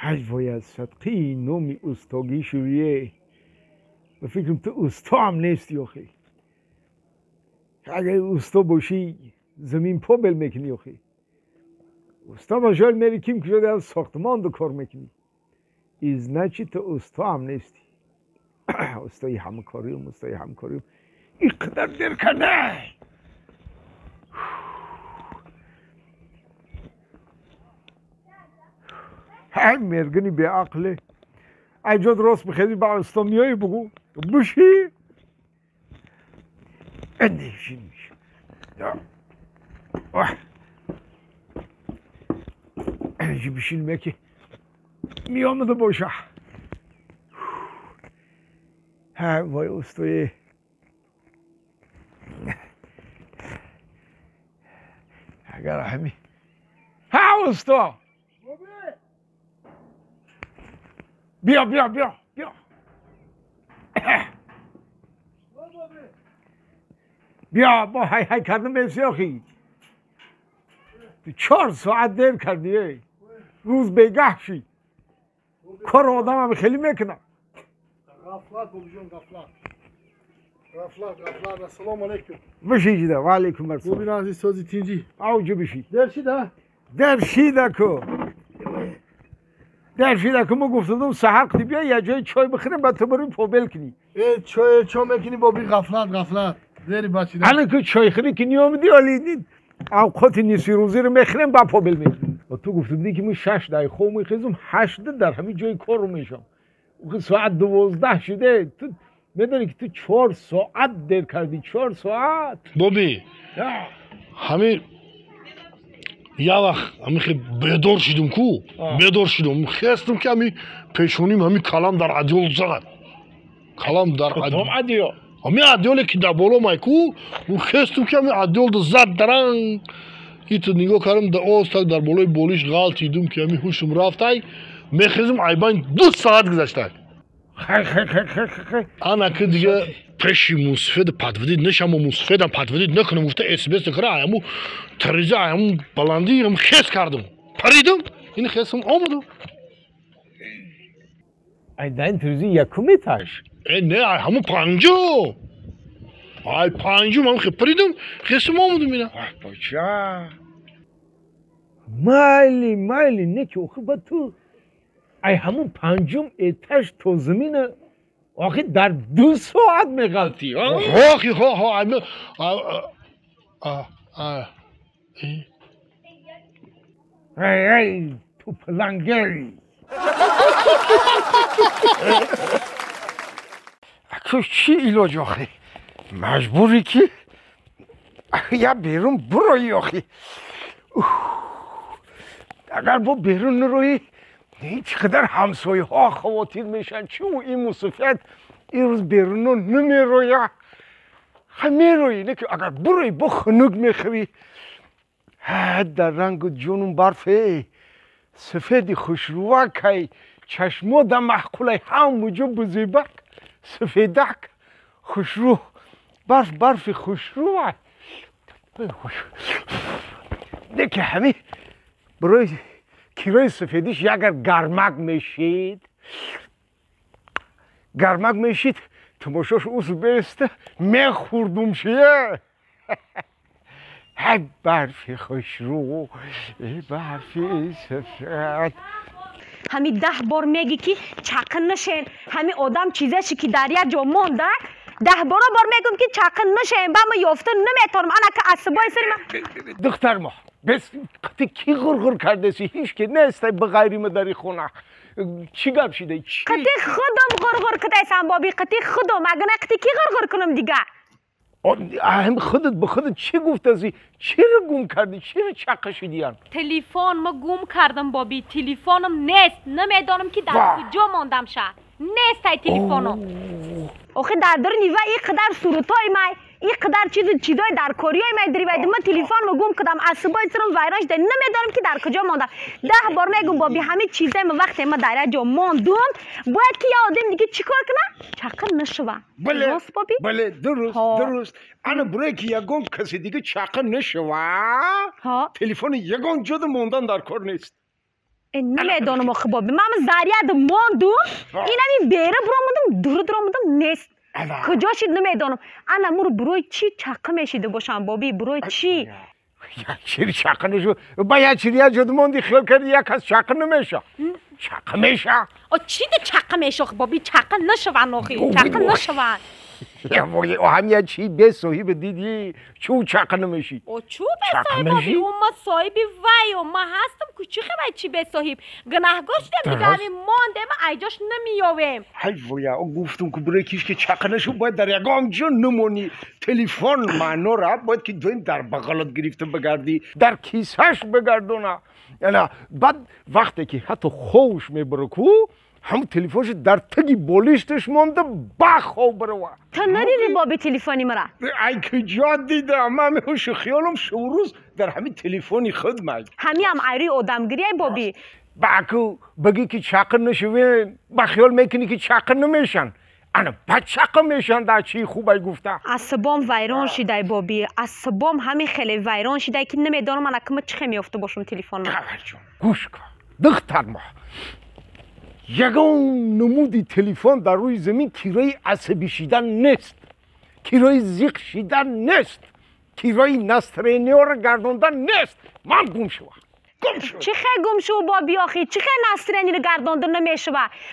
ای وای از صدقی نومی استاگی شویه و فکرم تو استا هم نیستی آخی اگه استا باشی زمین پا بل میکنی آخی استا مجال میری کم که شده از ساختمان دو کار میکنی از نچی تو استا هم نیستی استای همکاریم استای همکاریم اینقدر در کرده های مرگنی به عقله ایجاد راست بخیدی با اسلامیایی بگو بشی اندیشین میشه انجی بشین میکی میامده باشه های وای استای اگر همین ها استا بیا بیا بیا بیا بیا با های کردم بیسی آخی 4 ساعت دیر کردی روز بگه شی کار آدم هم خیلی میکنم غفلت بابجون غفلت السلام علیکم بشی جده و علیکم السلام ببین عزیز سازی تینجی اوجه بشی در شیده در شیده که ما گفتم سحر قدی بیا یه جای چای بخوریم بعد تو بریم پوبل کنی چای میکنی بابی غفلت داری بچی ده الان که چای خری کنی آمدی آلی اوقات نیسی روزی رو میخوریم بعد پوبل میکنیم و تو گفتم دی که من 6 دقیقه میخیزم 8 در همین جای کار رو میشم اون ساعت 12 شده تو میدونی که تو 4 ساعت دیر کردی 4 ساعت بابی همین یه وقت همین خیلی بیدار شدم کو بیدار شدم خواستم که همین پیشونیم همین کلام در عدیال زد کلام در عدیال همین عدیالی که در بالا مای کو اون خواستم که همین عدیال زد درنگ این تو نگاه کردم در آز تک در بالای بالیش غلط دیدم که همین هوشم رفته میخواستم ایبان 2 ساعت گذشته انا که دیگه پیشی موسفید پدودید نشم و موسفیدم پدودید نکنم گفته اسبیس نکره همون تریزه همون بلندی هم خیس کردم پریدم این خیسم آمدم این تریزی یکمی تاش نه همون پنجم هم خیلی پریدم خیسم آمدم اینه بچه مایلی نکی اوخی با تو ای همون 5 اتاج تو زمینه آخه در 2 ساعت میغلطی آخی ای تو پلنگری اکو چی ایلاج آخه مجبوری که یا بیرون بروی آخه اگر با بیرون نروی چقدر همسایه ها خواتیر میشن چی و این مصیفت این روز بیرون نمیروی میروی نه که اگر بروی با خنک میخوی در رنگ جونم برفه سفیدی خوشروه که چشما در محقوله همونجا بزیبک سفیدک خوشرو برف خوشروه نه که همین برای کیروی سفیدیش اگر گرمک میشید تماشاش اوز بیسته میخوردم شیه های برفی خوش رو برفی سفید همین 10 بار میگی که چاقن نشین همین آدم چیزشی که در یک جا مونده 10 بار میگم که چاقن نشین با ما یافته نمیتونم انا که عصبای سرم دختر ما بس قطی کی غرغر کرده سی هیچ که نیسته بغیری مداری خونه چی گپ شده چی قطی خودم غرغر کده سم بابی قطی خودم اگه نه قطی کی غرغر کنم دیگه هم خودت به خودت چی گفته سی چی رو گم کردی چی رو چقه شدیان تلفن ما گم کردم بابی تلفنم نیست نمیدانم که در کجا ماندم شد نیست تلفنم آخه در نیوه این قدر صورتای مای این قدر چیزای در کوریای من داری باید من تلفن رو گم کردم عصبای سرم ویرانش ده نمیدانم که در کجا ماندم 10 بار میگم بابی همه چیزای ما وقتی ما در جا ماندم باید که یه آدم دیگه چیکار کنه چاقن نشوه درست بابی بله درست انا برای که یگان کسی دیگه چاقن نشوه تلفن یگان جد موندن در کار نیست نمیدونم آخه بابی من زریاد موندم اینمی بیره برامدم دور درامدم نیست کجا شد نمیدونم انا مور بروی چی چاقه میشیده باشم بابی بروی چی چی چاقه نشو باید چیریا جد موندی خیال کردی یک از چاقه نمیشه چاقه میشه او چی ده چاقه میشه بابی چاقه نشون آخی چاقه نشون او همین چی به صاحب دیدی چو چاقه نمیشی او چو به صاحب بابی اون ما صاحبی وای و ما هستم که چی خبر چی به صاحب گناهگار شدم دیگه همین مانده ما ایجاش نمیاویم وای او گفتم که برای کیش که چاقه نشو باید در یگام جا نمونی تلفن منو را باید که دویم در بغلت گرفته بگردی در کیسهش بگردونه یعنی بعد وقتی که حتی خوش میبره کو هم تلفنش در تگی بولیشتش مونده بخواب برو تا نریدی بابی تلفنی مرا ای کجا دیدم من هوش خیالم شوروز در همین تلفنی خود مگه همی هم ایری آدمگیری ای بابی باکو بگی که چاقه نشوین با خیال میکنی که چاقه نمیشن انا با چاقه میشن در چی خوبه گفته عصبام ویران شده ای بابی عصبام همین خیلی ویران شده ای که نمیدانم من اکمه چه میافته باشم تلفن من گوش کن دختر ما یگان نمودی تلفن در روی زمین کیرای عصبی شدن نیست کیرای زیق شدن نیست کیرای نسترینی ها را گردوندن نیست من گم شو چی خیلی گم شو بابی آخی چی خیلی نسترینی رو گردوندن نمیشه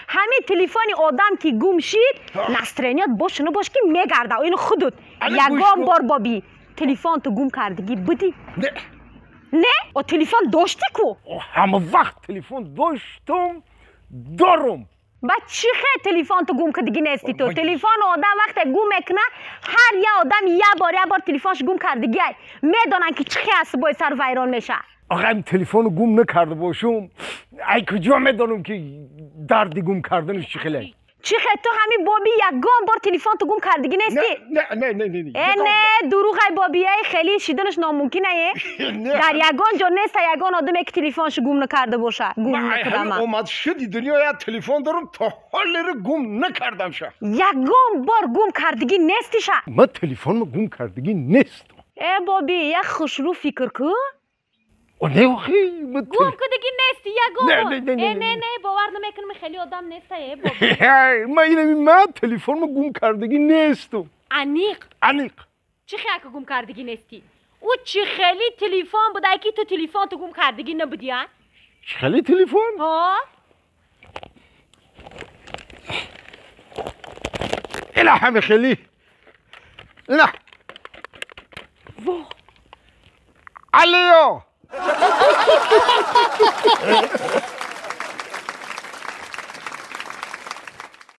همین تلفنی آدم که گم شید نسترینیات باش نباش که میگرده اینو خودت یگان بار بابی تلفن تو گم کردگی بودی نه او تلفن داشتی کو همه وقت تلفن داشتم دارم با چی خیلی تلفن تو گم کردگی نیستی تو تلفن آدم وقت گم میکنه هر یه آدم یه بار تلفنش گم کردگی میدونن که چی خیلی عصبای سر ویران میشه آقا این تلفن رو گم نکرده باشم ای کجا میدونم که دردی گم کردنش چی خیلی چی خیلی تو همین بابی یگان بار تلفن تو گم کردگی نیستی نه دروغ ای بابی ای خیلی شیدنش ناممکنه در یگان جا نیست یگان آدمی که تلفنش گم نکرده باشه گم نکرده من اومد شدی دنیا یا تلفن دارم تا حال رو گم نکردم شه یگان بار گم کردگی نیستی شه من تلفن رو گم کردگی نیستم ای بابی یک خوشرو فکر کن او نه آخی گم کردگی نیستی یگان نه باور نمیکنم خیلی آدم نیست ای بابی من تلفن رو گم کردگی نیستم انیق چی خیلی که گم کردگی نیستی او چی خیلی تلفن بوده که تو تلفن تو گم کردگی نبودی ها چی خیلی تلفن ها اله همه خیلی اله علیو